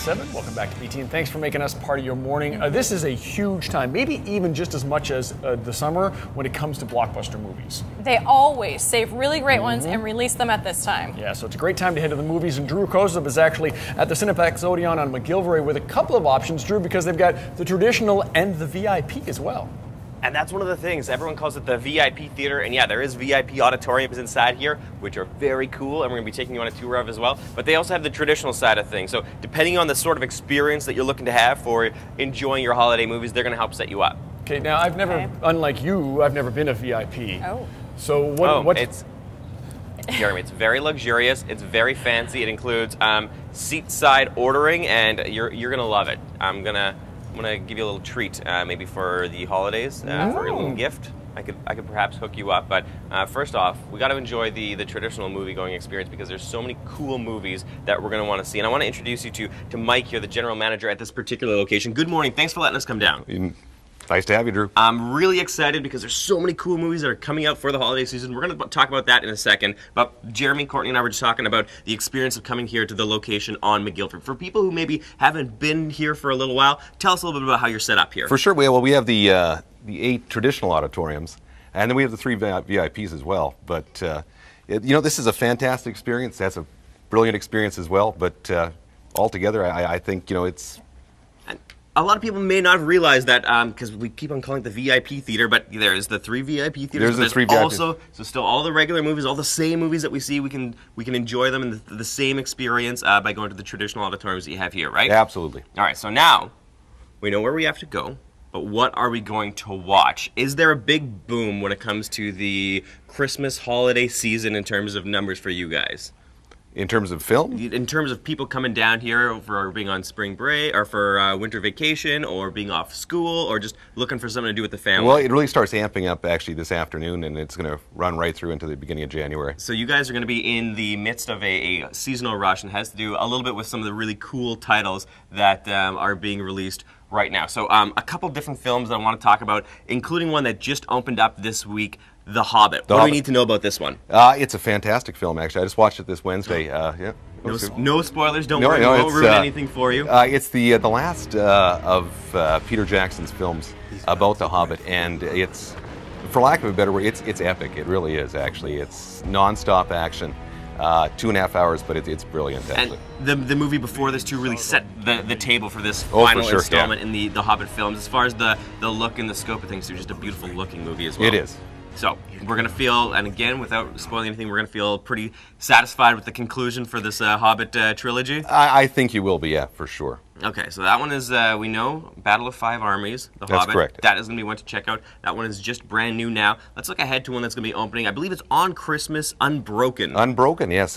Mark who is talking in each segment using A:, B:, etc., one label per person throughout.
A: 7. Welcome back to BT, and thanks for making us part of your morning. This is a huge time, maybe even just as much as the summer when it comes to blockbuster movies.
B: They always save really great ones and release them at this time.
A: Yeah, so it's a great time to head to the movies, and Drew Kozub is actually at the Cineplex Odeon on McGillivray with a couple of options, Drew, because they've got the traditional and the VIP as well.
C: And that's one of the things. Everyone calls it the VIP theater, and yeah, there is VIP auditoriums inside here, which are very cool, and we're going to be taking you on a tour of as well. But they also have the traditional side of things. So depending on the sort of experience that you're looking to have for enjoying your holiday movies, they're going to help set you up.
A: Okay, now I've never, unlike you, I've never been a VIP.
B: Oh.
A: So what's...
C: Jeremy, it's very luxurious, it's very fancy, it includes seat side ordering, and you're going to love it. I'm gonna give you a little treat, maybe for the holidays, for a little gift. I could perhaps hook you up, but first off, we got to enjoy the traditional movie-going experience because there's so many cool movies that we're going to want to see. And I want to introduce you to Mike here, the general manager at this particular location. Good morning. Thanks for letting us come down.
D: Nice to have you, Drew.
C: I'm really excited because there's so many cool movies that are coming out for the holiday season. We're going to talk about that in a second. But Jeremy, Courtney, and I were just talking about the experience of coming here to the location on McGillivray. For people who maybe haven't been here for a little while, tell us a little bit about how you're set up here.
D: For sure. Well, we have the 8 traditional auditoriums, and then we have the 3 VIPs as well. But you know, this is a fantastic experience. That's a brilliant experience as well. But altogether, I think, you know, it's...
C: A lot of people may not realize that because we keep on calling it the VIP theater, but there's the 3 VIP theaters.
D: There's the 3 VIPs.
C: Also, so still all the regular movies, all the same movies that we see, we can enjoy them in the same experience by going to the traditional auditoriums that you have here, right?
D: Absolutely.
C: All right, so now we know where we have to go, but what are we going to watch? Is there a big boom when it comes to the Christmas holiday season in terms of numbers for you guys?
D: In terms of film?
C: In terms of people coming down here for being on spring break, or for winter vacation, or being off school, or just looking for something to do with the family?
D: Well, it really starts amping up actually this afternoon, and it's going to run right through into the beginning of January.
C: So you guys are going to be in the midst of a seasonal rush, and has to do a little bit with some of the really cool titles that are being released right now. So a couple different films that I want to talk about, including one that just opened up this week, The Hobbit. What do we need to know about this one?
D: It's a fantastic film, actually. I just watched it this Wednesday. Yeah.
C: No spoilers. Don't worry. We won't ruin anything for you.
D: It's the last of Peter Jackson's films about The Hobbit, and it's, for lack of a better word, it's epic. It really is, actually. It's non-stop action. 2.5 hours, but it's brilliant, actually.
C: And the movie before this, too, really set the table for this final installment in the Hobbit films. As far as the look and the scope of things, it's just a beautiful looking movie as well.
D: It is.
C: So we're going to feel, and again, without spoiling anything, we're going to feel pretty satisfied with the conclusion for this Hobbit trilogy.
D: I think you will be, yeah, for sure.
C: Okay, so that one is, we know, Battle of 5 Armies, The Hobbit.
D: That's correct.
C: That is going to be one to check out. That one is just brand new now. Let's look ahead to one that's going to be opening. I believe it's on Christmas, Unbroken.
D: Unbroken, yes.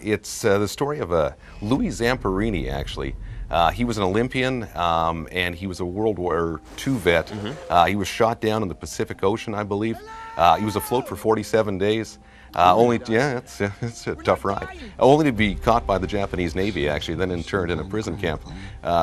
D: It's the story of Louis Zamperini, actually. He was an Olympian, and he was a World War II vet. He was shot down in the Pacific Ocean, I believe. He was afloat for 47 days. It's a tough ride. Only to be caught by the Japanese Navy, actually, then interned in a prison camp.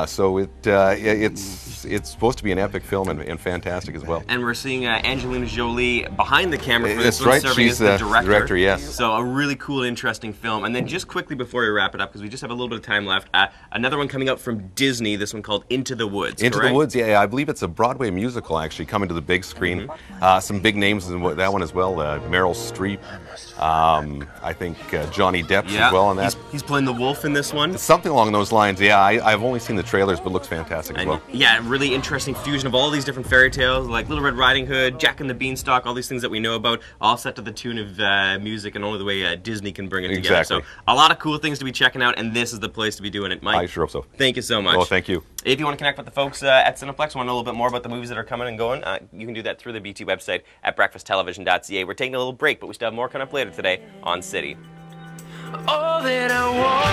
D: So it's supposed to be an epic film and fantastic as well.
C: And we're seeing Angelina Jolie behind the camera for this
D: That's
C: one,
D: right.
C: serving as the director.
D: Yes.
C: So a really cool, interesting film. And then just quickly before we wrap it up, because we just have a little bit of time left, another one coming out from Disney, this one called Into the Woods,
D: Into
C: correct?
D: the Woods, yeah. I believe it's a Broadway musical, actually, coming to the big screen. Some big names in that one as well. Meryl Streep. I think Johnny Depp as well on that.
C: He's playing the wolf in this one.
D: Something along those lines, yeah. I've only seen the trailers, but it looks fantastic as well.
C: Yeah, really interesting fusion of all these different fairy tales, like Little Red Riding Hood, Jack and the Beanstalk, all these things that we know about, all set to the tune of music and only the way Disney can bring it together. So a lot of cool things to be checking out, and this is the place to be doing it. Mike,
D: I sure hope so.
C: Thank you so much.
D: Well, thank you.
C: If you want to connect with the folks at Cineplex, want to know a little bit more about the movies that are coming and going, you can do that through the BT website at breakfasttelevision.ca. We're taking a little break, but we still have more coming up later today on City.
E: All that I want